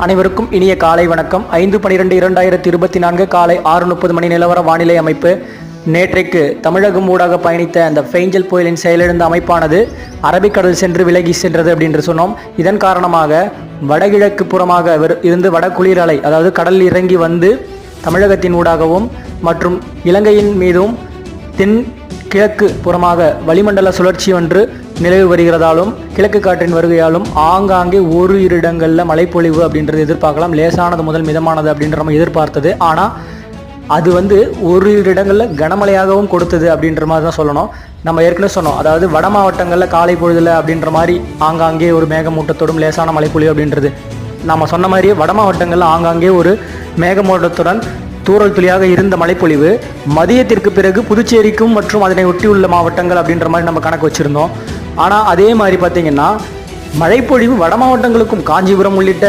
அனைவருக்கும் இனிய காலை வணக்கம். 5/12/2024 காலை 6:30 மணி நிலவர வானிலை அமைப்பு. நேற்றைக்கு தமிழகம் ஊடாக பயணித்த அந்த ஃபெய்ஞ்சல் புயலின் செயலிழந்த அமைப்பானது அரபிக்கடல் சென்று விலகி சென்றது அப்படின்னு சொன்னோம். இதன் காரணமாக வடகிழக்கு புறமாக இருந்து வட குளிரலை, அதாவது கடலில் இறங்கி வந்து தமிழகத்தின் ஊடாகவும் மற்றும் இலங்கையின் மீதும் தென் கிழக்கு புறமாக வளிமண்டல சுழற்சி ஒன்று நிலவு வருகிறதாலும் கிழக்கு காற்றின் வருகையாலும் ஆங்காங்கே ஒரு இரு இடங்களில் மழைப்பொழிவு அப்படின்றது எதிர்பார்க்கலாம். லேசானது முதல் மிதமானது அப்படின்ற நம்ம எதிர்பார்த்தது. ஆனால் அது ஒரு இரு இடங்களில் கனமழையாகவும் கொடுத்தது அப்படின்ற மாதிரி தான் சொல்லணும். நம்ம ஏற்கனவே சொன்னோம், அதாவது வட மாவட்டங்களில் காலை பொழுதில் அப்படின்ற மாதிரி ஆங்காங்கே ஒரு மேகமூட்டத்தோடும் லேசான மழைப்பொழிவு அப்படின்றது நம்ம சொன்ன மாதிரியே வட மாவட்டங்களில் ஆங்காங்கே ஒரு மேகமூட்டத்துடன் தூறல் துளியாக இருந்த மழைப்பொழிவு மதியத்திற்கு பிறகு புதுச்சேரிக்கும் மற்றும் அதனை ஒட்டியுள்ள மாவட்டங்கள் அப்படின்ற மாதிரி நம்ம கணக்கு வச்சுருந்தோம். ஆனால் அதே மாதிரி பார்த்திங்கன்னா மழைப்பொழிவு வட மாவட்டங்களுக்கும் காஞ்சிபுரம் உள்ளிட்ட